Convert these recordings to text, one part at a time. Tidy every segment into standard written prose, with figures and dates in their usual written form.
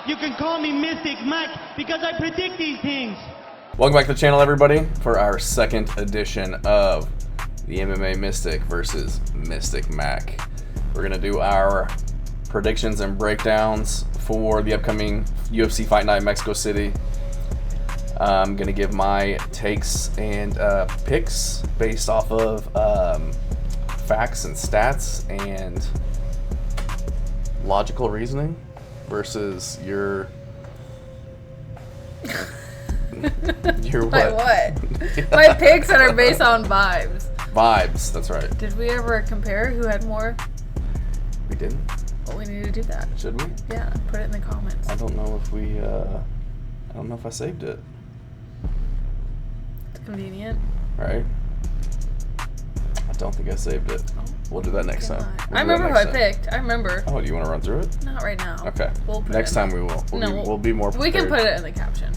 You can call me Mystic Mike because I predict these things. Welcome back to the channel, everybody, for our second edition of the MMA Mystic versus Mystic Mac. We're going to do our predictions and breakdowns for the upcoming UFC Fight Night in Mexico City. I'm going to give my takes and picks based off of facts and stats and logical reasoning versus your what? My what? My picks that are based on vibes. Vibes, that's right. Did we ever compare who had more? We didn't. Well, we need to do that. Should we? Yeah, put it in the comments. I don't know if we, I don't know if I saved it. It's convenient. Right? I don't think I saved it. We'll do that next time. I remember who I picked. I remember. Oh, do you want to run through it? Not right now. Okay. We'll put next time we will. We'll be more prepared. We can put it in the caption.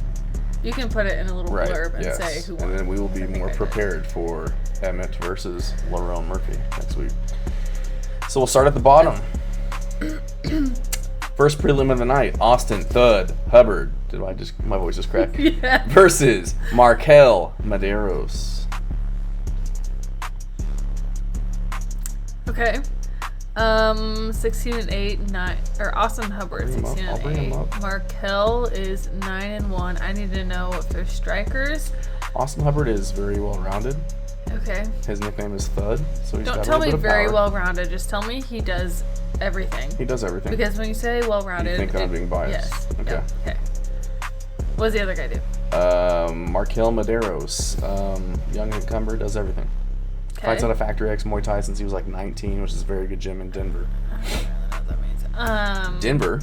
You can put it in a little blurb and say who won. And then we will be more prepared for Emmett versus Lerone Murphy next week. So we'll start at the bottom. First prelim of the night, Austin Thud Hubbard. Did I just, my voice just cracked? Yeah. Versus Markel Medeiros. Okay. 16-8, 9, or Austin Hubbard 16-8. Markel is 9-1. I need to know if they're strikers. Austin Hubbard is very well rounded. Okay. His nickname is Thud, so he's Don't got tell a little me bit of very power. well rounded. Just tell me he does everything. He does everything. Because when you say well rounded, you think I'm being biased. Yes. Okay. Yep. Okay. What does the other guy do? Markel Medeiros, young incumbent, does everything. Okay. Fights out of Factory X Muay Thai since he was like 19, which is a very good gym in Denver. I don't really know what that means. Denver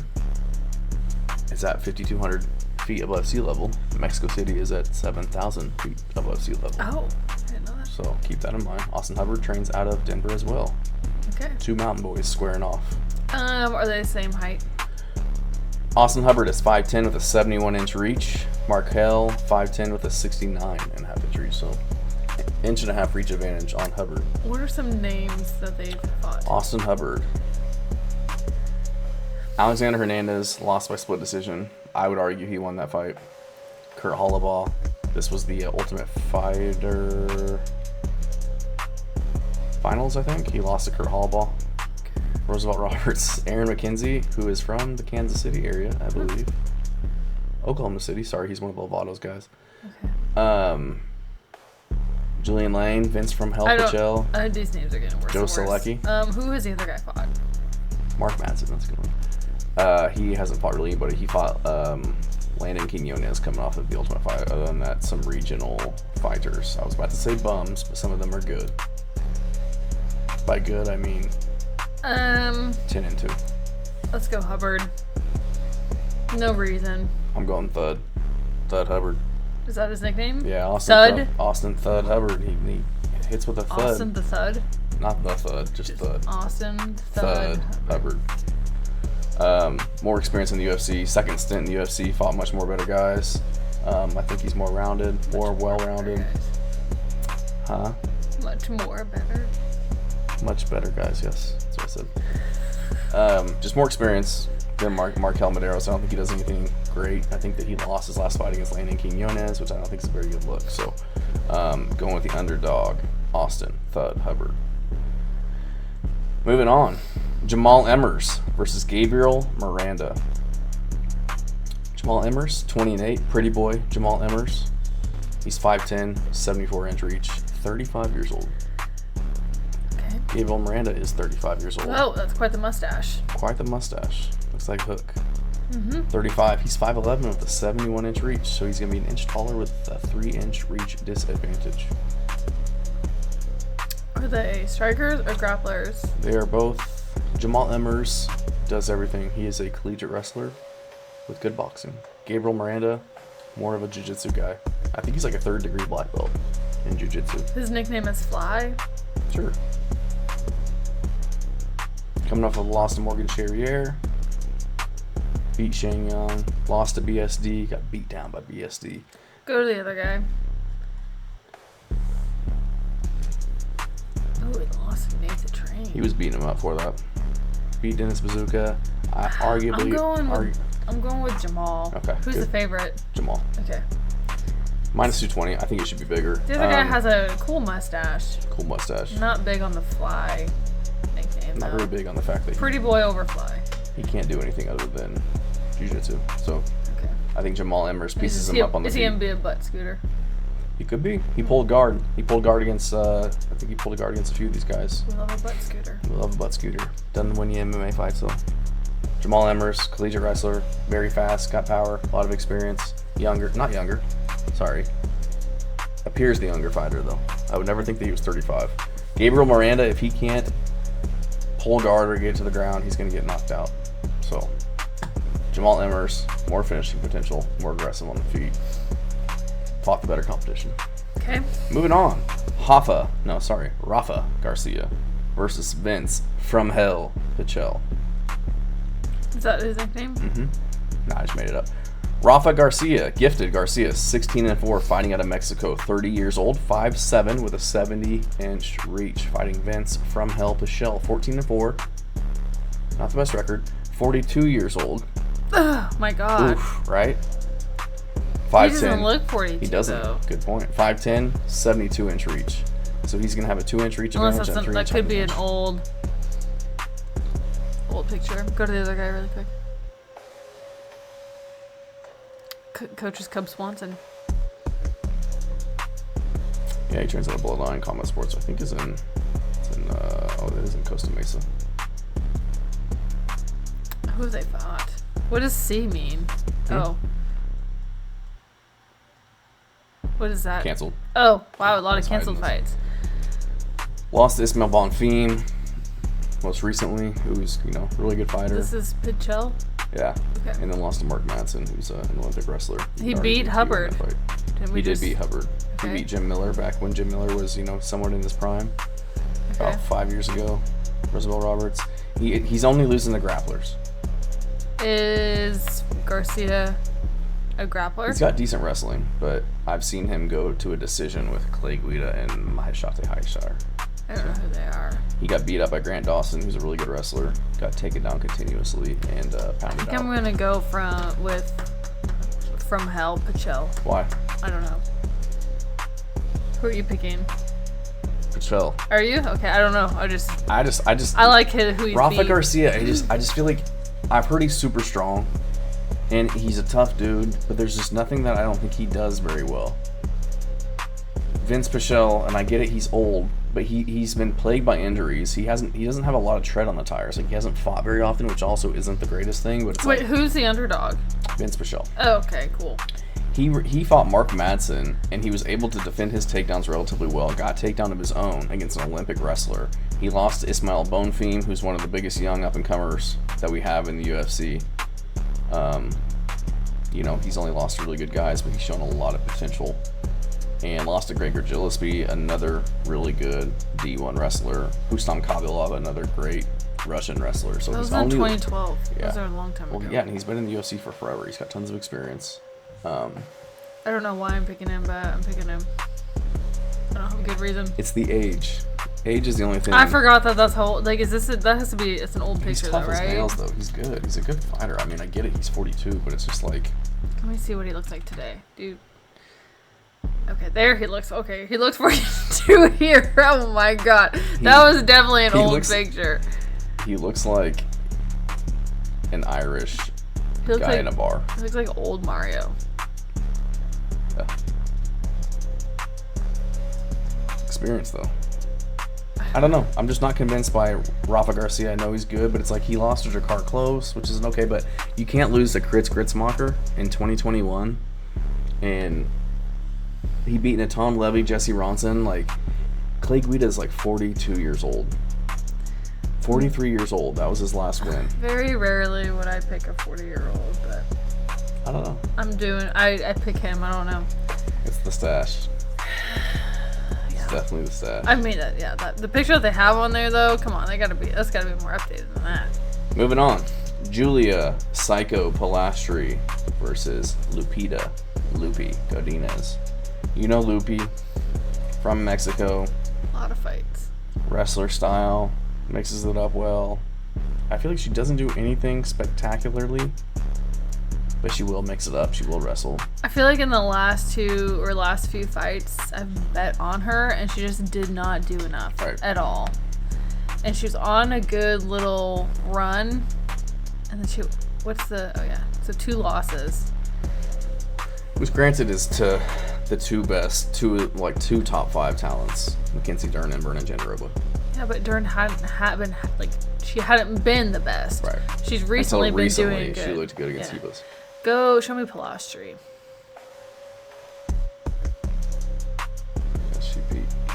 is at 5,200 feet above sea level. Mexico City is at 7,000 feet above sea level. Oh, I didn't know that. So keep that in mind. Austin Hubbard trains out of Denver as well. Okay. Two mountain boys squaring off. Are they the same height? Austin Hubbard is 5'10 with a 71-inch reach. Markel 5'10 with a 69.5-inch reach. So inch and a half reach advantage on Hubbard. What are some names that they've fought? Austin Hubbard. Alexander Hernandez lost by split decision. I would argue he won that fight. Kurt Hollabaugh. This was the Ultimate Fighter finals, I think. He lost to Kurt Hollabaugh. Roosevelt Roberts. Aaron McKenzie, who is from the Kansas City area, I believe. Oklahoma City. Sorry, he's one of Lovato's guys. Okay. Julian Lane, Vince from Hell Pichel. These names are getting worse. Joe and worse. Selecki. Who has the other guy fought? Mark Madsen, that's a good one. He hasn't fought really anybody. He fought Landon Quinones coming off of the Ultimate Fight. Other than that, some regional fighters. I was about to say bums, but some of them are good. By good, I mean 10-2. Let's go Hubbard. No reason. I'm going Thud. Thud Hubbard. Is that his nickname? Yeah, Austin Thud Hubbard. He hits with a thud. Austin the Thud? Not the Thud, just Thud. Austin Thud Hubbard. More experience in the UFC. Second stint in the UFC. Fought much more better guys. I think he's more rounded, more well-rounded. Huh? Much more better. Much better guys, yes. That's what I said. Just more experience than Markel Medeiros. I don't think he does anything great. I think that he lost his last fight against Landon Quinones, which I don't think is a very good look. So, going with the underdog, Austin Thud Hubbard. Moving on. Jamal Emmers versus Gabriel Miranda. Jamal Emmers, 20-8. Pretty boy, Jamal Emmers. He's 5'10", 74-inch reach, 35 years old. Okay. Gabriel Miranda is 35 years old. Oh, that's quite the mustache. Quite the mustache. Looks like Hook. 35. He's 5'11 with a 71-inch reach, so he's going to be an inch taller with a 3-inch reach disadvantage. Are they strikers or grapplers? They are both. Jamal Emmers does everything. He is a collegiate wrestler with good boxing. Gabriel Miranda, more of a jiu-jitsu guy. I think he's like a 3rd-degree black belt in jiu-jitsu. His nickname is Fly? Sure. Coming off of a loss to Morgan Charrier. Beat Shane Young. Lost to BSD. Got beat down by BSD. Go to the other guy. Oh, he lost to Nate the Train. He was beating him up for that. Beat Dennis Bazooka. I'm going with I'm going with Jamal. Okay. Who's the favorite? Jamal. Okay. Minus 220. I think it should be bigger. The other guy has a cool mustache. Cool mustache. Not big on the fly nickname, Not though. very big on the fact that Pretty boy over fly. he can't do anything other than jiu-jitsu. So Okay. I think Jamal Emmers pieces him up on the Is feet. he going to be a butt scooter? He could be. He pulled guard. He pulled guard against, I think he pulled a guard against a few of these guys. We love a butt scooter. We love a butt scooter. Doesn't win you MMA fights, though. Jamal Emmers, collegiate wrestler, very fast, got power, a lot of experience. Not younger, sorry. Appears the younger fighter, though. I would never think that he was 35. Gabriel Miranda, if he can't pull guard or get to the ground, he's going to get knocked out. So, Jamal Emmers, more finishing potential, more aggressive on the feet. Fought the better competition. Okay. Moving on. Rafa Garcia versus Vince from Hell Pichel. Is that his nickname? Mm-hmm. Nah, I just made it up. Rafa Garcia, gifted Garcia, 16-4, fighting out of Mexico, 30 years old, 5'7", with a 70-inch reach, fighting Vince from Hell Pichel, 14-4. Not the best record. 42 years old. Oh my God. Oof, right? 5'10". He doesn't look 42. He doesn't. Though. Good point. 5'10", 72-inch reach. So he's gonna have a 2-inch reach advantage and a 3-inch. That could be an old picture. Go to the other guy really quick. Coach is Cub Swanson. Yeah, he trains at a Bloodline Combat Sports. I think it is in Costa Mesa. Who have they fought? What does C mean? Oh. What is that? Canceled. Oh, wow, a lot of canceled fights. Lost to Ismail Bonfim most recently, who's, really good fighter. This is Pichel? Yeah. Okay. And then lost to Mark Madsen, who's an Olympic wrestler. He beat Hubbard. He did beat Hubbard. Okay. He beat Jim Miller back when Jim Miller was, somewhat in his prime. Okay. About 5 years ago. Roosevelt Roberts. He's only losing the grapplers. Is Garcia a grappler? He's got decent wrestling, but I've seen him go to a decision with Clay Guida and Maheshate Haishar. I don't know who they are. He got beat up by Grant Dawson, who's a really good wrestler. Got taken down continuously and pounded out. I think I'm gonna go from Hell Pichel. Why? I don't know. Who are you picking? Pichel. Are you? Okay, I don't know. I like who he's Rafa beat. Garcia. I just feel like I've heard he's super strong, and he's a tough dude. But there's just nothing that I don't think he does very well. Vince Pichel, and I get it, he's old, but he's been plagued by injuries. He doesn't have a lot of tread on the tires. Like, he hasn't fought very often, which also isn't the greatest thing. But it's who's the underdog? Vince Pichel. Oh, okay, cool. He fought Mark Madsen, and he was able to defend his takedowns relatively well. Got a takedown of his own against an Olympic wrestler. He lost to Ismail Bonfim, who's one of the biggest young up-and-comers that we have in the UFC. He's only lost to really good guys, but he's shown a lot of potential. And lost to Gregor Gillespie, another really good D1 wrestler. Husam Khabilov, another great Russian wrestler. So that was in 2012. Yeah. Those are a long time ago. Yeah, and he's been in the UFC for forever. He's got tons of experience. I don't know why I'm picking him, but I'm picking him. I don't have a good reason. It's the age. Age is the only thing. I forgot that's how. Like, is this? That has to be. It's an old picture, though, right? He's tough as nails, though. He's good. He's a good fighter. I mean, I get it. He's 42, but it's just like. Let me see what he looks like today, dude. Okay, there he looks. Okay, he looks 42 here. Oh my God, that was definitely an old picture. He looks like an Irish guy in a bar. He looks like old Mario. Yeah. Experience, though. I don't know. I'm just not convinced by Rafa Garcia. I know he's good, but it's like he lost to Jakar Close, which isn't okay. But you can't lose to Kritz Gritzmacher in 2021, and he beat Natan Levy, Jesse Ronson. Like, Clay Guida is like 42 years old. 43 years old. That was his last win. Very rarely would I pick a 40-year-old, but I don't know. I pick him. I don't know. It's the stash. It's definitely the stash. I mean, the picture that they have on there, though, come on, that's gotta be more updated than that. Moving on. Julia Psycho Pilastri versus Lupita Lupi Godinez. You know Lupi from Mexico. A lot of fights. Wrestler style. Mixes it up well. I feel like she doesn't do anything spectacularly. but she will mix it up. She will wrestle. I feel like in the last few fights, I've bet on her, and she just did not do enough at all. And she was on a good little run, and then so 2 losses. Which granted is to the two top 5 talents, Mackenzie Dern and Vernon Jandaroba. Yeah, but Dern she hadn't been the best. Right. She's recently been doing good. She looked good against Hebus. Go show me Pilastri.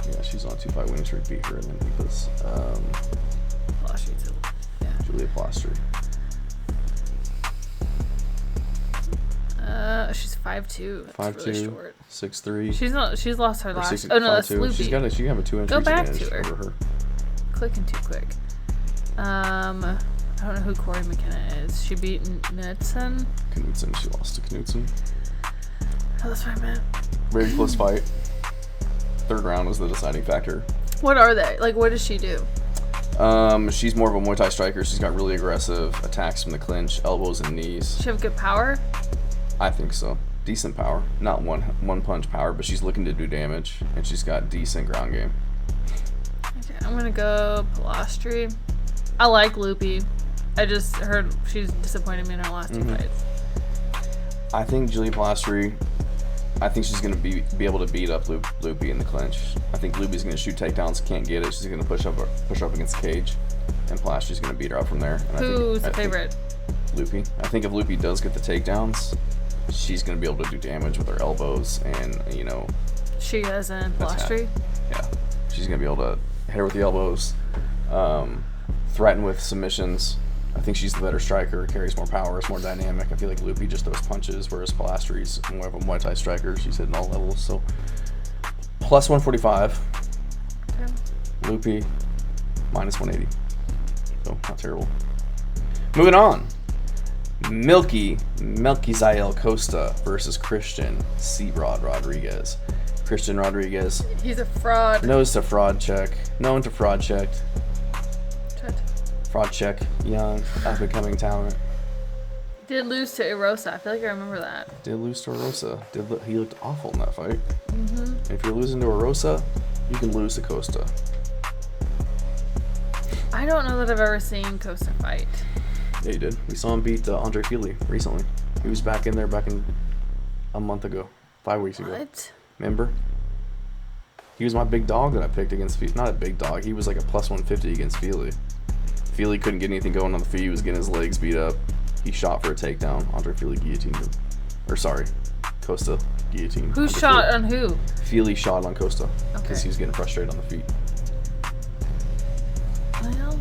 Yeah, she's on a 2-fight winning streak. Beat her and then Hebus. Pilastri too. Yeah. Julia Pilastri. She's 5'2". 5'2", really short. 6'3". She's lost her last. Oh no, that's Loopy. She can have a 2-inch Go back advantage to her. over her. Clicking too quick. I don't know who Corey McKenna is. She beat Knudsen. She lost to Knudsen. Oh, that's what I meant. Very close fight. 3rd round was the deciding factor. What are they? Like, what does she do? She's more of a Muay Thai striker. She's got really aggressive attacks from the clinch, elbows and knees. Does she have good power? I think so. Decent power. Not one punch power, but she's looking to do damage, and she's got decent ground game. Okay, I'm gonna go Pilastri. I like Loopy. I just heard she's disappointed me in her last 2 fights. I think Julia Pilastri, she's going to be able to beat up Loopy in the clinch. I think Loopy's going to shoot takedowns, can't get it. She's going to push up against the cage, and Pilastri's going to beat her up from there. And Who's the favorite? Loopy. I think if Loopy does get the takedowns, she's going to be able to do damage with her elbows and, She as in Pilastri? Yeah. She's going to be able to hit her with the elbows, threaten with submissions. I think she's the better striker, carries more power, is more dynamic. I feel like Loopy just throws punches, whereas Pilastri's more of a Muay Thai striker. She's hitting all levels. So, plus 145. Okay. Loopy, minus 180. So, not terrible. Moving on. Milky Zael Costa versus Christian C-Rod Rodriguez. Christian Rodriguez. He's a fraud. Known to fraud check. Fraud check, young, up-and-coming talent. Did lose to Erosa. I feel like I remember that. Did lose to Erosa. He looked awful in that fight. If you're losing to Erosa, you can lose to Costa. I don't know that I've ever seen Costa fight. Yeah, you did. We saw him beat Andre Fili recently. He was back in a month ago, 5 weeks ago. What? Remember? He was my big dog that I picked against Fili. Not a big dog. He was like a plus 150 against Fili. Fili couldn't get anything going on the feet. He was getting his legs beat up. He shot for a takedown. Andre Fili guillotined him. Costa guillotined. Who shot on who? Fili shot on Costa because he was getting frustrated on the feet. Well,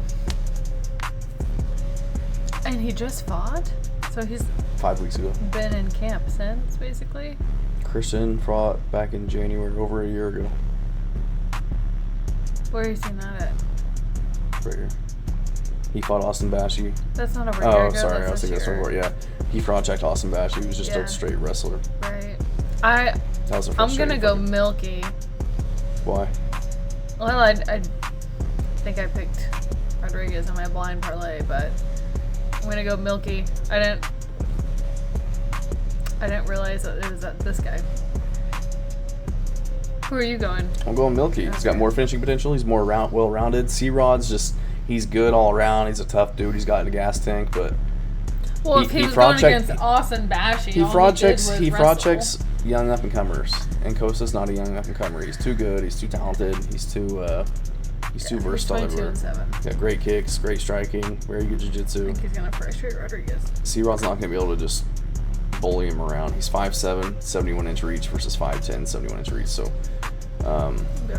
and he just fought? So he's 5 weeks ago. Been in camp since, basically? Christian fought back in January, over a year ago. Where are you seeing that at? Right here. He fought Austin Bashi. That's not over a year ago. Oh, sorry. I was thinking that's before. Yeah. He fraud checked Austin Bashi. He was just a straight wrestler. Right. That was a I'm going to go Milky. Why? Well, I think I picked Rodriguez on my blind parlay, but I'm going to go Milky. I didn't realize that it was this guy. Who are you going? I'm going Milky. Okay. He's got more finishing potential. He's more well-rounded. C-Rod's just... He's good all around. He's a tough dude. He's got a gas tank, but if he was going against Austin Bashi, he fraud checks young up and comers, and Costa's not a young up and comer. He's too good. He's too talented. He's too versatile. He's 22-7. He's got great kicks, great striking, very good jiu-jitsu. I think he's gonna frustrate Rodriguez. C-Rod's not gonna be able to just bully him around. He's 5'7", 71-inch reach versus 5'10", 71-inch reach. So.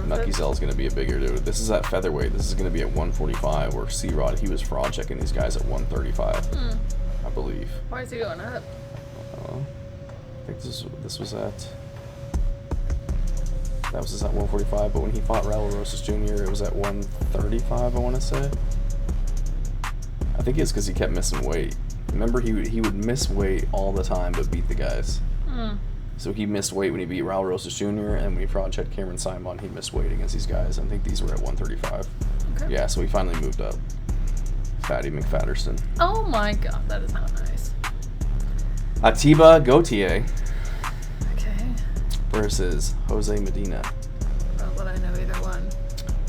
Nucky Zell's going to be a bigger dude. This is at featherweight. This is going to be at 145, where C-Rod, he was fraud checking these guys at 135, I believe. Why is he going up? I think this was at... That was at 145, but when he fought Raul Rosas Jr., it was at 135, I want to say. I think it's because he kept missing weight. Remember, he would miss weight all the time, but beat the guys. So he missed weight when he beat Raul Rosas Jr., and when he fraud checked Cameron Simon, he missed weight against these guys. I think these were at 135. Okay. Yeah, so he finally moved up. Fatty McFatterson. Oh my god, that is not nice. Atiba Gautier Okay. versus Jose Medina. Not that I know either one.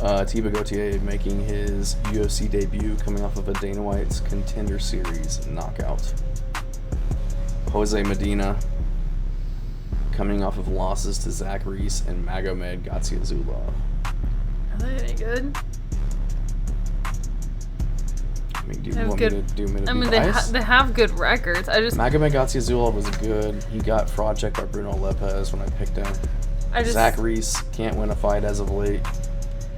Atiba Gautier making his UFC debut coming off of a Dana White's Contender Series knockout. Jose Medina coming off of losses to Zach Reese and Magomed Gaziazulov. Are they any good? I mean, do you want me to do minute I mean, they have good records. Magomed Gaziazulov was good. He got fraud checked by Bruno Lopez when I picked him. Zach Reese can't win a fight as of late.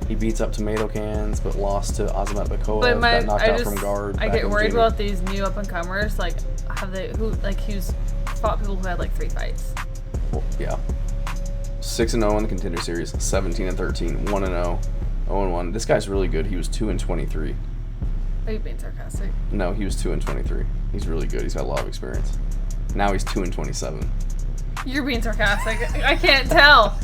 He beats up tomato cans, but lost to Azamat Bakoa. Got knocked out from guard. I get worried about these new up and comers. Like, he's fought people who had like 3 fights. Well, yeah. 6-0 in the Contender Series, 17-13, 1-0, 0-1. This guy's really good. He was 2-23. Are you being sarcastic? No, he was 2-23. He's really good. He's got a lot of experience. Now he's 2-27. You're being sarcastic. I can't tell.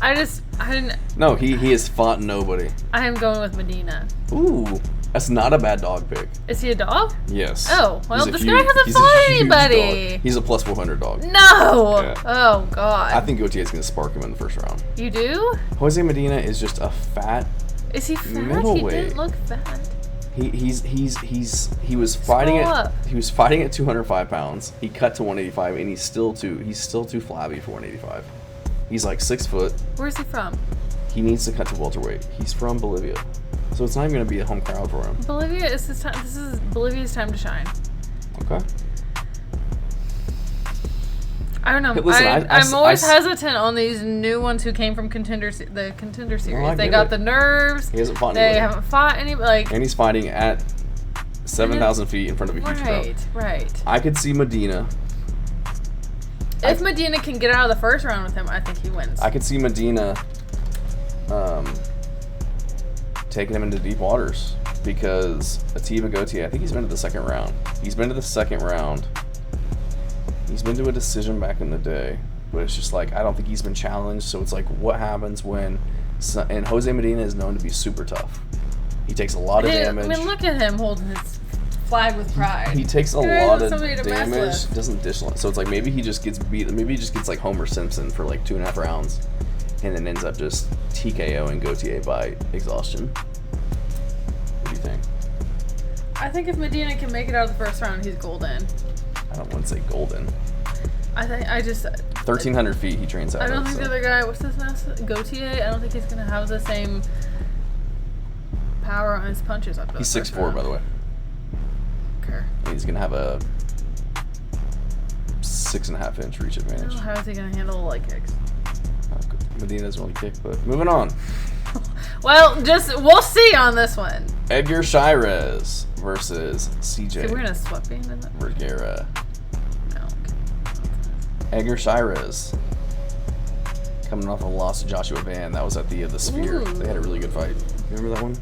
I didn't. No, he has fought nobody. I am going with Medina. Ooh, that's not a bad dog pick. Is he a dog? Yes. Oh, well, this guy hasn't fought anybody. He's a plus 400 dog. No. Yeah. Oh, God. I think Gautier's going to spark him in the first round. You do? Jose Medina is just a fat. Is he fat? Middleweight. He didn't look fat. He was fighting at 205 pounds. He cut to 185, and he's still too flabby for 185. He's like 6 foot. Where's he from? He needs to cut to welterweight. He's from Bolivia, so it's not even going to be a home crowd for him. Bolivia is his time. This is Bolivia's time to shine. Okay. I don't know. Listen, I'm always hesitant on these new ones who came from the Contender Series. Well, they got the nerves. He hasn't fought anybody. They anybody. haven't fought anybody. And he's fighting at 7,000 feet in front of a huge crowd. Right. I could see Medina. If Medina can get out of the first round with him, I think he wins. I could see Medina taking him into deep waters because Atiba Gautier, I think he's been to the second round. He's been to a decision back in the day, but it's just like, I don't think he's been challenged, so it's like, what happens when... And Jose Medina is known to be super tough. He takes a lot of damage. I mean, look at him holding his flag with pride. He takes a lot of damage, doesn't dish. So it's like, maybe he just gets beat, maybe he just gets like Homer Simpson for like 2.5 rounds, and then ends up just TKOing Gautier by exhaustion. What do you think? I think if Medina can make it out of the first round, he's golden. I don't want to say golden. I just 1,300 feet he trains out. I don't think the other guy, what's his name? Gautier. I don't think he's gonna have the same power on his punches. He's 6'4", by the way. Okay. He's gonna have a 6.5 inch reach advantage. How is he gonna handle leg kicks? Medina doesn't really kick, but moving on. Well, we'll see on this one. Edgar Shirez versus CJ. So we're gonna swap being in that. Vergara. No. Okay. Edgar Shirez coming off a loss to Joshua Van. That was at the Sphere. Ooh. They had a really good fight. You remember that one?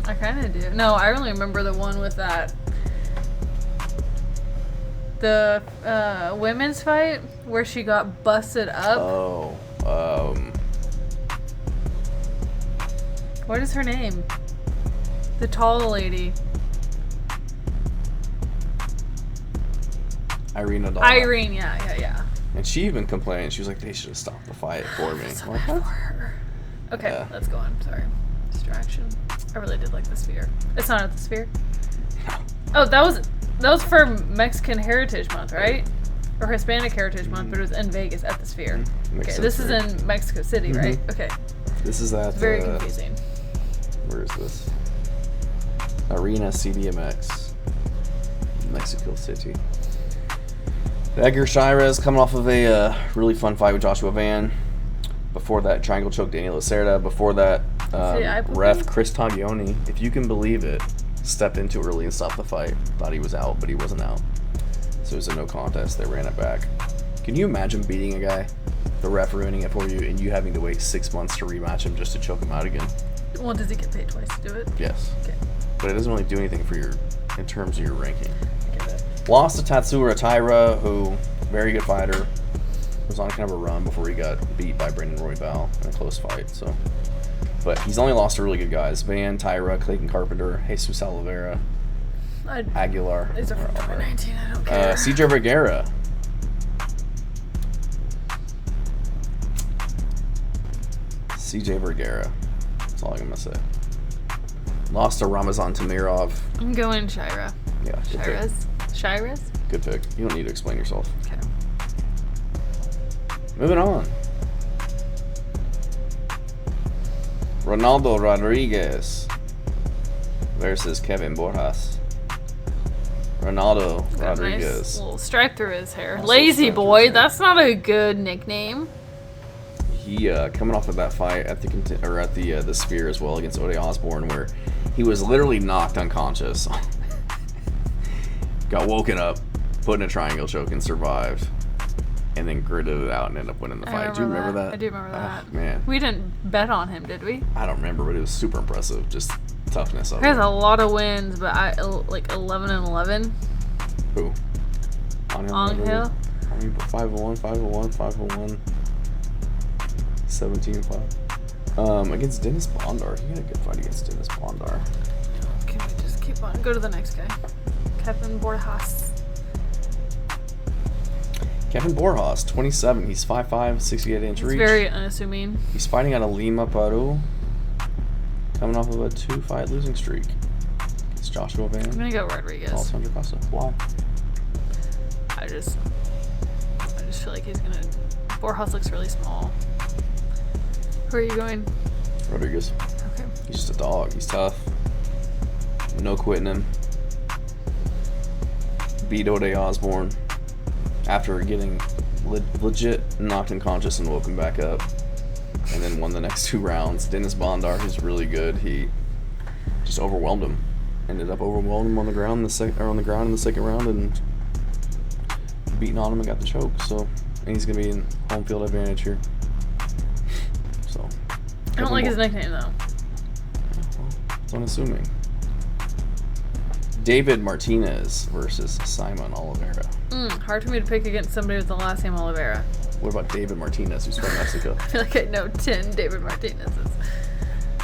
I kind of do. No, I only remember the one with that. The women's fight where she got busted up. Oh. What is her name? The tall lady. Irene Adala. Irene, yeah. And she even complained. She was like, they should have stopped the fight for me. So bad for her. Okay, Yeah. let's go on. Sorry. Distraction. I really did like the Sphere. It's not at the Sphere? Oh, that was for Mexican Heritage Month, right? Or Hispanic Heritage Month, but it was in Vegas at the Sphere. Okay, this is in Mexico City, right? Okay. This is at... It's very confusing. Where is this? Arena CDMX. Mexico City. Edgar Shirez coming off of a really fun fight with Joshua Van. Before that, triangle choke Daniel Lacerda. Before that, ref Chris Taglioni, if you can believe it, stepped in too early and stopped the fight. Thought he was out, but he wasn't out. So it was a no contest. They ran it back. Can you imagine beating a guy, the ref ruining it for you, and you having to wait 6 months to rematch him just to choke him out again? Well, does he get paid twice to do it? Yes. Okay. But it doesn't really do anything for in terms of your ranking. I get it. Lost to Tatsuro Taira, who, very good fighter, was on kind of a run before he got beat by Brandon Royval in a close fight. So, but he's only lost to really good guys: Van, Taira, Clayton Carpenter, Jesus Oliveira, Aguilar. These are from 2019. I don't care. CJ Vergara CJ Vergara. That's all I'm going to say. Lost to Ramazan Tamirov. I'm going Shira. Yeah, Shiraz? Good pick. You don't need to explain yourself. Okay. Moving on. Ronaldo Rodríguez versus Kelvin Borjas. Ronaldo Rodríguez. Nice little stripe through his hair. Lazy boy. That's not a good nickname. He coming off of that fight at the Sphere as well against Ode Osborne, where he was literally knocked unconscious. Got woken up, put in a triangle choke, and survived. And then gritted it out and ended up winning the fight. Do you remember that? I do remember that. Oh, man. We didn't bet on him, did we? I don't remember, but it was super impressive. Just toughness of it. He has a lot of wins, but like 11-11. Who? Angel? I mean, 5-1, 5-1, 5-1. 17-5. Against Dennis Bondar. He had a good fight against Dennis Bondar. Can we just keep on? Go to the next guy. Kelvin Borjas. Kelvin Borjas, 27. He's 5'5", 68-inch reach. He's very unassuming. He's fighting out of Lima, Peru. Coming off of a 2-fight losing streak. It's Joshua Van. I'm gonna go Rodriguez. Alessandro Costa. Why? I just feel like he's gonna. Borjas looks really small. Who are you going? Rodriguez. Okay. He's just a dog. He's tough. No quitting him. Beat Ode Osborne after getting legit knocked unconscious and woken back up, and then won the next 2 rounds. Dennis Bondar, who's really good, he just overwhelmed him. Ended up overwhelming him on the ground in the second round, and beating on him and got the choke. So, and he's gonna be in home field advantage here. So, I don't like his nickname though. It's unassuming. David Martinez versus Simon Oliveira. Hard for me to pick against somebody with the last name Oliveira. What about David Martinez, who's from Mexico? I feel like I know 10 David Martinez's.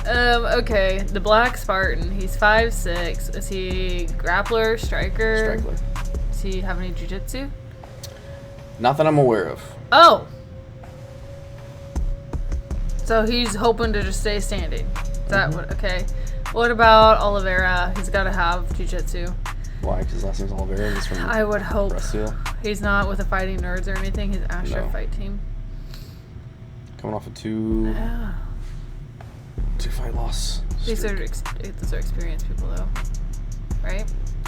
Okay, the Black Spartan. He's 5'6". Is he grappler, striker? Striker. Does he have any jiu-jitsu? Not that I'm aware of. Oh! So he's hoping to just stay standing. Is that what? Okay. What about Oliveira? He's got to have jiu-jitsu. Why? Because his last name's Oliveira. He's from I would hope. Brazil. He's not with the Fighting Nerds or anything. He's Astro Fight Team. Coming off a 2-fight loss. These are experienced people, though. Right?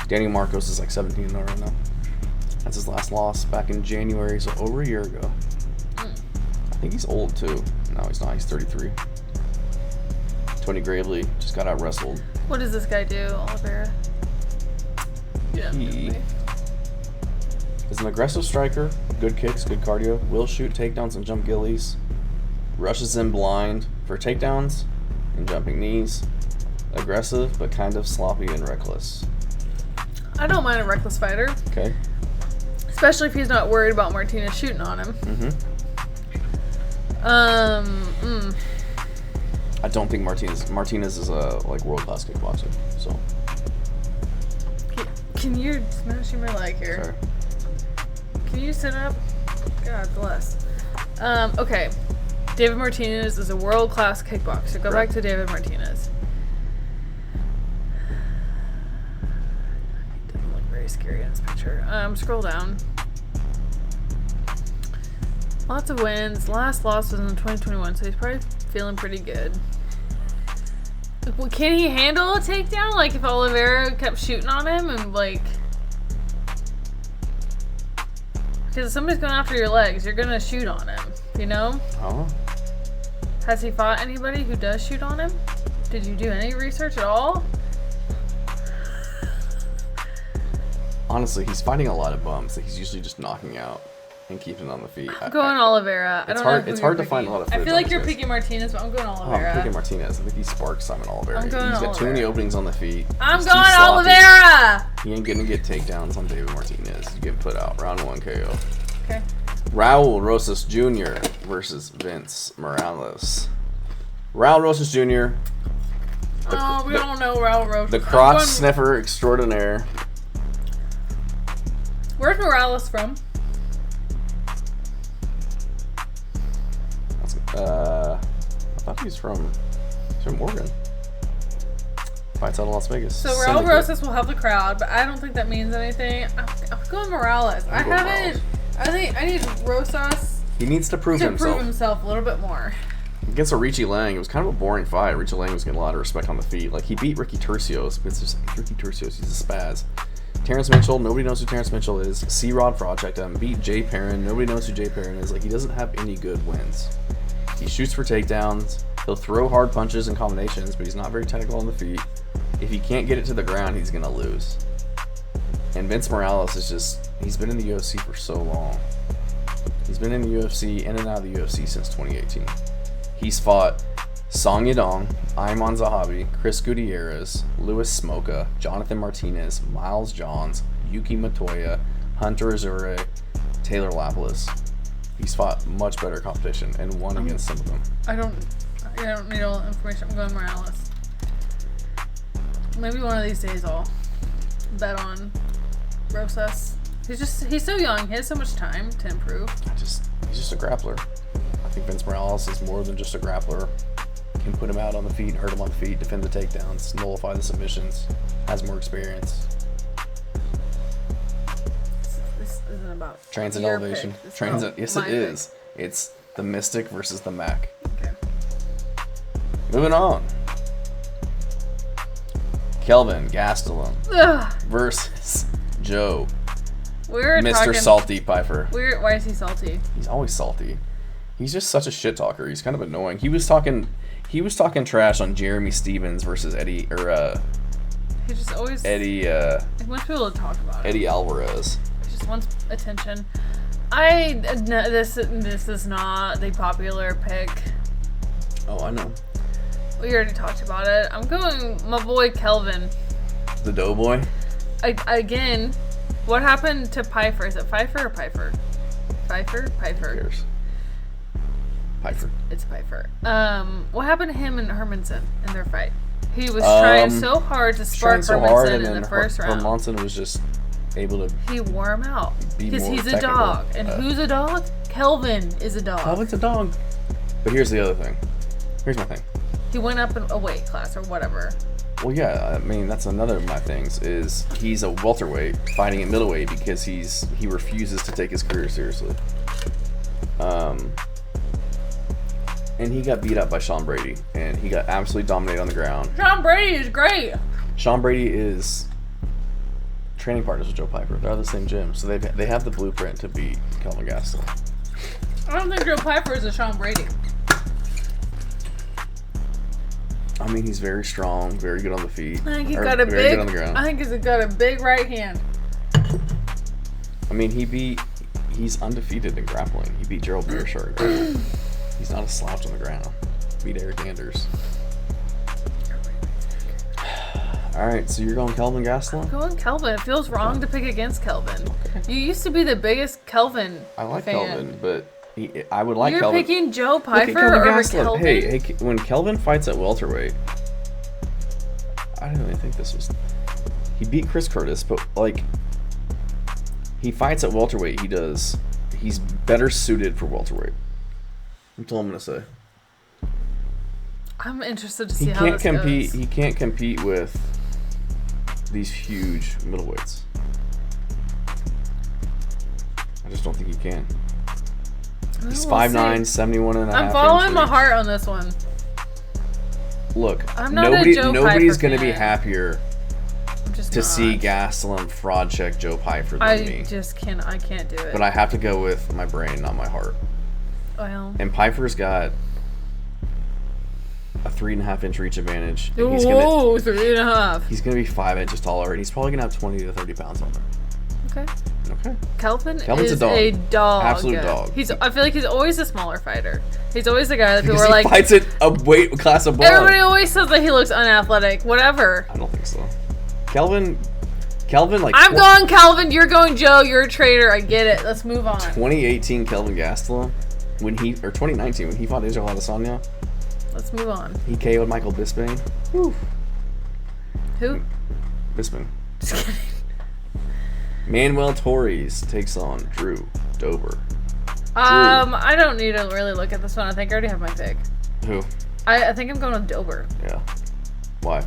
Danny Marcos is like 17-0 right now. That's his last loss back in January, so over a year ago. I think he's old, too. No, he's not. He's 33. Tony Gravely just got out-wrestled. What does this guy do, Oliveira? Yeah. He is an aggressive striker, good kicks, good cardio, will shoot takedowns and jump gillies, rushes in blind for takedowns and jumping knees, aggressive but kind of sloppy and reckless. I don't mind a reckless fighter. Okay. Especially if he's not worried about Martinez shooting on him. I don't think Martinez is a world-class kickboxer, so. Can you smashing my leg here? Sorry. Can you sit up? God bless. Okay. David Martinez is a world-class kickboxer. Go back to David Martinez. He doesn't look very scary in this picture. Scroll down. Lots of wins. Last loss was in 2021, so he's probably feeling pretty good. Can he handle a takedown? Like if Oliveira kept shooting on him and like... Because if somebody's going after your legs, you're going to shoot on him, you know? Oh. Has he fought anybody who does shoot on him? Did you do any research at all? Honestly, he's fighting a lot of bums that he's usually just knocking out and keeping on the feet. I'm going Oliveira. It's hard to find a lot of. I feel like you're picking Martinez, but I'm going Oliveira. I'm picking Martinez. I think he sparks Simon Oliveira. I'm going He's got too many openings on the feet. I'm going Oliveira! He ain't gonna get takedowns on David Martinez. He's getting put out. Round 1 KO. Okay. Raul Rosas Jr. versus Vince Morales. Raul Rosas Jr. We don't know Raul Rosas. The crotch sniffer extraordinaire. Where's Morales from? I thought he's from Oregon. Fights out of Las Vegas. So Raul Rosas will have the crowd, but I don't think that means anything. I'm going Morales. I think I need Rosas. He needs to prove himself a little bit more. Against a Richie Lang, it was kind of a boring fight. Richie Lang was getting a lot of respect on the feet. Like, he beat Ricky Turcios, but it's just Ricky Turcios, he's a spaz. Terrence Mitchell, nobody knows who Terrence Mitchell is. C-Rod Project him. Beat Jay Perrin, nobody knows who Jay Perrin is. Like, he doesn't have any good wins. He shoots for takedowns. He'll throw hard punches and combinations, but he's not very technical on the feet. If he can't get it to the ground, he's going to lose. And Vince Morales is just, he's been in the UFC for so long. He's been in the UFC, in and out of the UFC since 2018. He's fought Song Yadong, Ayman Zahabi, Chris Gutierrez, Luis Smoka, Jonathan Martinez, Miles Johns, Yuki Matoya, Hunter Azure, Taylor Lapilus. He's fought much better competition and won against some of them. I don't need all the information. I'm going Morales. Maybe one of these days I'll bet on Rosas. He's so young. He has so much time to improve. He's just a grappler. I think Vince Morales is more than just a grappler. Can put him out on the feet, hurt him on the feet, defend the takedowns, nullify the submissions. Has more experience. This isn't about Transcend elevation. Transcend. Yes, it is. It's the Mystic versus the Mac. Okay. Moving on. Kelvin Gastelum versus Joe. Mr. Salty Pyfer. Why is he salty? He's always salty. He's just such a shit talker. He's kind of annoying. He was talking trash on Jeremy Stevens versus Eddie He just always Eddie. He wants people to talk about Eddie Alvarez. He just wants attention. This is not the popular pick. Oh, I know. We already talked about it. I'm going my boy Kelvin. The Doughboy. Again, what happened to Pyfer? Is it Pyfer or Pyfer? Pyfer. Pyfer. It's Pyfer. What happened to him and Hermanson in their fight? He was trying so hard to spark Hermanson in the first round. Hermanson was just able to. He wore him out because he's a dog, and who's a dog? Kelvin is a dog. Kelvin's a dog. But here's the other thing. Here's my thing. He went up in a weight class or whatever. Well, yeah, I mean, that's another of my things, is he's a welterweight fighting at middleweight because he refuses to take his career seriously. And he got beat up by Sean Brady, and he got absolutely dominated on the ground. Sean Brady is great. Sean Brady is training partners with Joe Pyfer. They're at the same gym, so they have the blueprint to beat Kelvin Gastelum. I don't think Joe Pyfer is a Sean Brady. I mean, he's very strong, very good on the feet. I think he's good on the ground. I think he's got a big right hand. I mean, he's undefeated in grappling. He beat Gerald Mearshart. He's not a slouch on the ground. Beat Eric Anders. All right, so you're going Kelvin Gastelum? I'm going Kelvin. It feels wrong to pick against Kelvin. Okay. You used to be the biggest Kelvin I like fan. Kelvin, but I would like Kelvin. You're picking Joe Pyfer over Kelvin? Hey, when Kelvin fights at welterweight, I don't even think this was... He beat Chris Curtis, but, like, he fights at welterweight. He's better suited for welterweight. That's all I'm going to say. I'm interested to see how this goes. He can't compete with these huge middleweights. I just don't think he can. He's 5'9", 71 and a half. I'm following my heart on this one. Look, I'm not nobody's going to be happier to see Gastelum fraud check Joe Pyfer than me. I can't do it. But I have to go with my brain, not my heart. Well. And Pyfer's got a 3.5 inch reach advantage. Ooh, 3.5. He's going to be 5 inches taller, and he's probably going to have 20 to 30 pounds on there. Okay. Kelvin's is a dog. Absolute dog. I feel like he's always a smaller fighter. He's always the guy that people are like... He fights at a weight class above. Everybody always says that he looks unathletic. Whatever. I don't think so. Kelvin, like... I'm going Kelvin. You're going Joe. You're a traitor. I get it. Let's move on. 2018 Kelvin Gastelum, or 2019 when he fought Israel Adesanya. Let's move on. He KO'd Michael Bisping. Who? Bisping. Just kidding. Manuel Torres takes on Drew Dober. I don't need to really look at this one. I think I already have my pick. Who? I think I'm going with Dober. Yeah. Why? I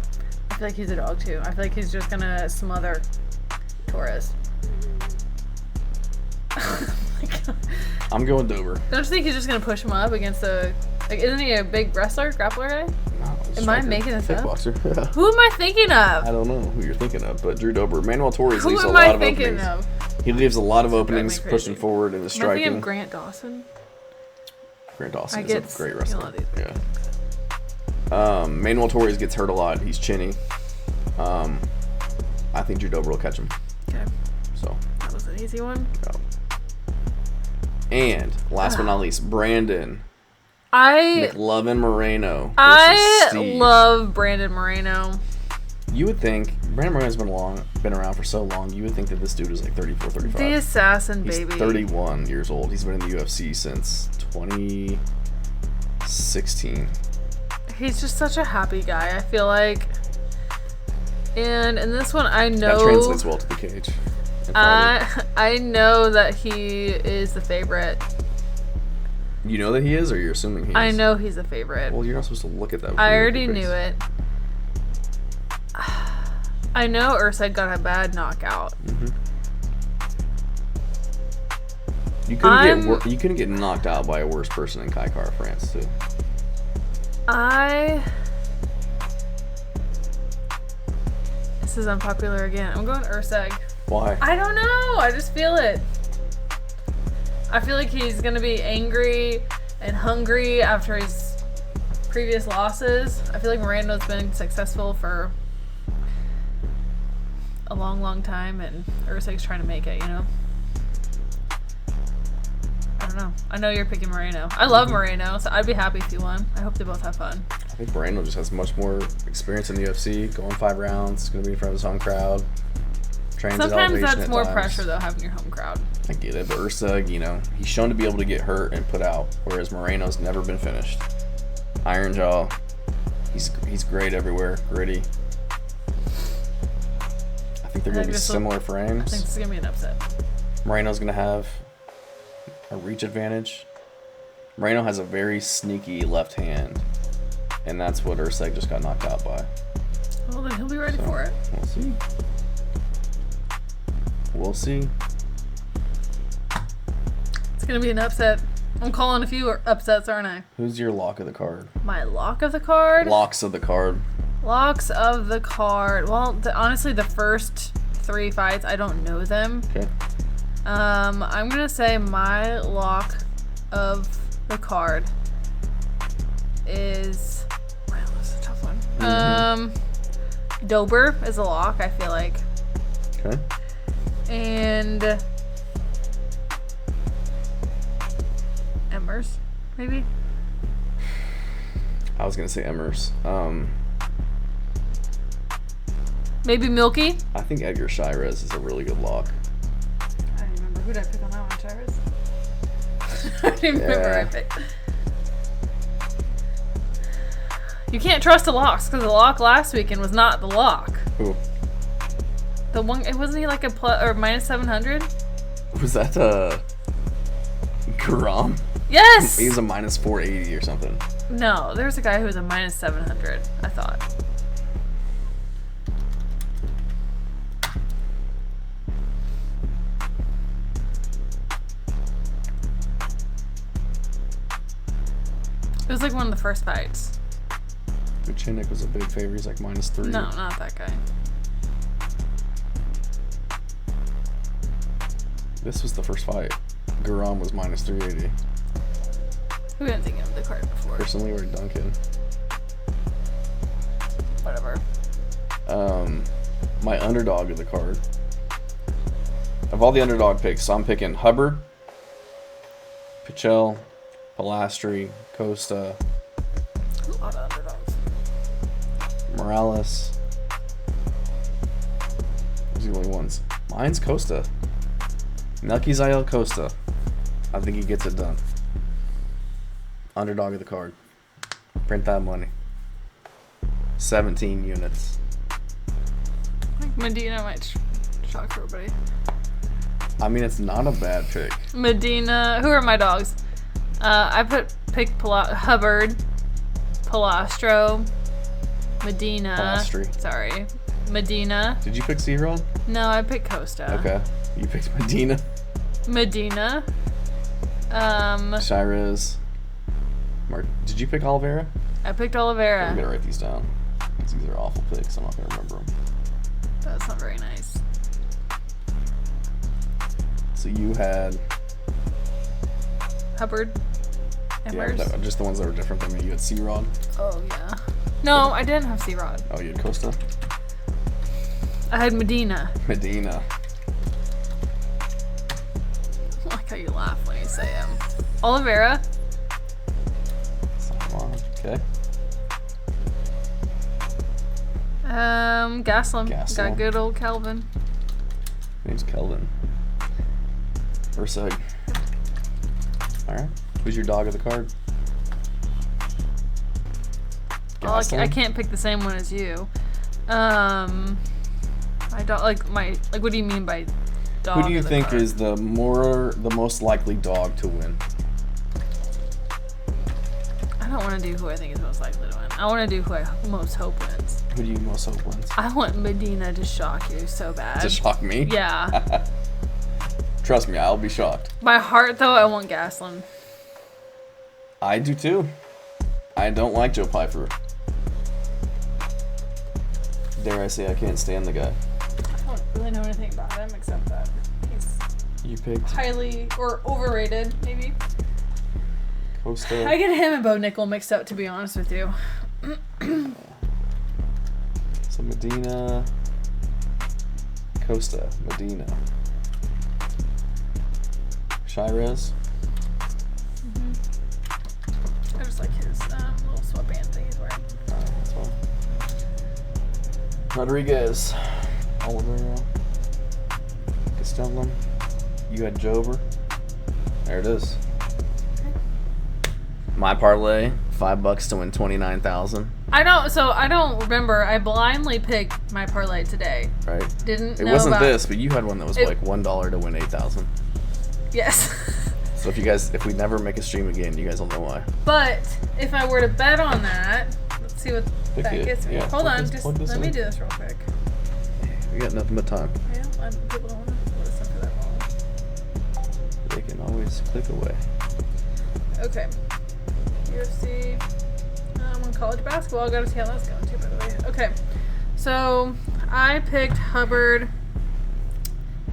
feel like he's a dog too. I feel like he's just gonna smother Torres. Oh my God. I'm going Dober. Don't you think he's just gonna push him up against a... Like, isn't he a big wrestler, grappler guy? No, Am I making this up? Kickboxer. Yeah. Who am I thinking of? I don't know who you're thinking of, but Drew Dober. Manuel Torres Who leaves a am lot I of thinking openings. of? He leaves a lot of This is openings driving me pushing crazy. forward in the Am I thinking striking. of Grant Dawson? Grant Dawson I is get a great a wrestler. lot of these. Yeah. Manuel Torres gets hurt a lot. He's chinny. I think Drew Dober will catch him. Okay. So. That was an easy one. Yeah. And last but not least, Brandon McLovin Moreno versus Steve. love Brandon Moreno. You would think Brandon Moreno's been around for so long. You would think that this dude is like 34, 35. The assassin, He's baby. 31 years old. He's been in the UFC since 2016. He's just such a happy guy, I feel like. And in this one, I know... That translates well to the cage. I know that he is the favorite. You know that he is, or you're assuming he is? I know he's the favorite. Well, you're not supposed to look at that. I already knew it. I know Erceg got a bad knockout. Mm-hmm. You couldn't get knocked out by a worse person in Kai Kara France, too. This is unpopular again. I'm going Erceg. Why? I don't know. I just feel it. I feel like he's going to be angry and hungry after his previous losses. I feel like Moreno's been successful for a long, long time, and Erceg's trying to make it, you know? I don't know. I know you're picking Moreno. I love Moreno, so I'd be happy if you won. I hope they both have fun. I think Moreno just has much more experience in the UFC, going 5 rounds, going to be in front of his home crowd. Sometimes that's more pressure, though, having your home crowd. I get it, but Erceg, you know, he's shown to be able to get hurt and put out, whereas Moreno's never been finished. Iron jaw. He's great everywhere, gritty. I think they're going to be similar frames. I think this is going to be an upset. Moreno's going to have a reach advantage. Moreno has a very sneaky left hand, and that's what Erceg just got knocked out by. Well, then he'll be ready for it. We'll see. We'll see. It's going to be an upset. I'm calling a few upsets, aren't I? Who's your lock of the card? My lock of the card? Locks of the card. Locks of the card. Well, honestly, the first 3 fights, I don't know them. Okay. I'm going to say my lock of the card is... Wow, this is a tough one. Mm-hmm. Dober is a lock, I feel like. Okay. And... Emmers, maybe? I was going to say Emmers. Maybe Milky? I think Edgar Shirez is a really good lock. I don't remember. Who did I pick on that one? Shirez? I don't even remember who I picked. You can't trust the locks, because the lock last weekend was not the lock. Who? The one, wasn't he like a plus or minus 700? Was that Garam? Yes! He was a minus 480 or something. No, there's a guy who was a minus 700, I thought. It was like one of the first fights. Kuchinik was a big favorite. He's like minus 3. No, not that guy. This was the first fight. Garam was minus 380. Who didn't think of the card before? Personally, or Duncan. Whatever. My underdog of the card. Of all the underdog picks, so I'm picking Hubbard, Pichel, Pilastri, Costa, A lot of underdogs. Morales. Those are the only ones. Mine's Costa. Melquizael Costa. I think he gets it done. Underdog of the card. Print that money. 17 units. I think Medina might shock everybody. I mean, it's not a bad pick. Medina. Who are my dogs? I picked Hubbard. Palastro, Medina. Palastri. Sorry. Medina. Did you pick C-Rod? No, I picked Costa. Okay. You picked Medina. Medina. Shirez. Did you pick Oliveira? I picked Oliveira. I'm going to write these down. Because these are awful picks. I'm not going to remember them. That's not very nice. So you had... Hubbard. Embers. Yeah, just the ones that were different than me. You had C-Rod. Oh, yeah. No, I didn't have C-Rod. Oh, you had Costa? I had Medina. Medina. I like how you laugh when you say him. Oliveira. Okay. Gastelum. Gastelum. Got good old Kelvin. Name's Kelvin. Erceg. Alright. Who's your dog of the card? Oh, I can't pick the same one as you. My dog, like what do you mean by dog? Who do you think is the most likely dog to win? I don't want to do who I think is most likely to win. I want to do who I most hope wins. Who do you most hope wins? I want Medina to shock you so bad. To shock me? Yeah. Trust me, I'll be shocked. My heart, though, I want Gastelum. I do too. I don't like Joe Pyfer. Dare I say I can't stand the guy. I don't really know anything about him except that he's highly or overrated, maybe. Costa. I get him and Bo Nickel mixed up, to be honest with you. So Medina, Costa, Medina, Shirez. I just like his little sweatband thing he's wearing. That's fine. Rodríguez, Oliveira, Gastelum. You had Dober. There it is. My parlay, $5 to win 29,000. I don't remember. I blindly picked my parlay today. Right. Didn't It know wasn't about this, but you had one that was like $1 to win 8,000. Yes. So if we never make a stream again, you guys will know why. But if I were to bet on that, let's see what Pick that it. gets me. Yeah, Hold plug on, this- just plug this let me in. do this real quick. We got nothing but time. Yeah, people don't want to listen for that long. They can always click away. Okay. UFC. I'm on college basketball. I gotta see how that's going too, by the way. Okay. So I picked Hubbard,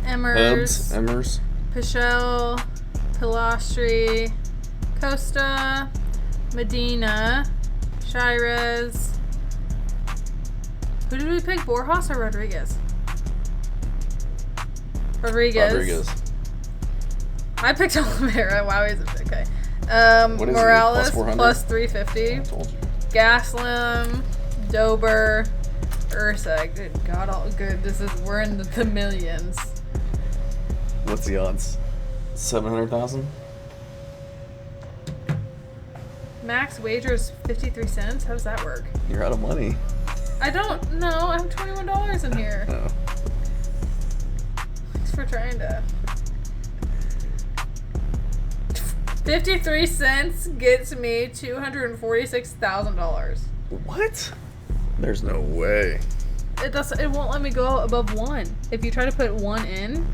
Emmers. Pichel, Pilastri, Costa, Medina, Shirez. Who did we pick? Borjas or Rodriguez? Rodriguez. I picked Oliveira. Wow, he's okay. What is Morales it, plus 350. I told you. Gastelum, Dober, Erceg. Good God, all good. We're in the millions. What's the odds? 700,000? Max wager is 53 cents. How does that work? You're out of money. I don't know. I have $21 in here. Oh. Thanks for trying to. 53 cents gets me $246,000. What? There's no way. It won't let me go above 1. If you try to put 1 in,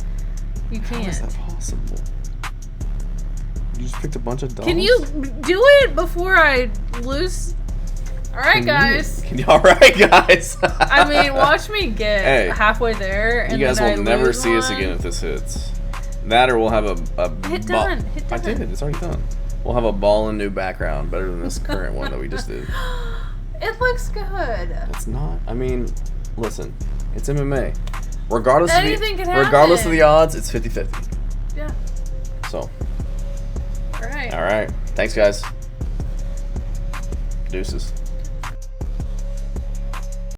you can't. How is that possible? You just picked a bunch of dogs? Can you do it before I lose? Alright, guys. Alright, guys. I mean, watch me get halfway there. And you guys then will I never lose see us one. again if this hits. That or we'll have a Hit done. Hit done. I did it. It's already done. We'll have a ball and new background better than this current one that we just did. It looks good. It's not. I mean, listen. It's MMA. Regardless Anything can happen. Regardless of the odds, it's 50-50. Yeah. So. All right. All right. Thanks, guys. Deuces.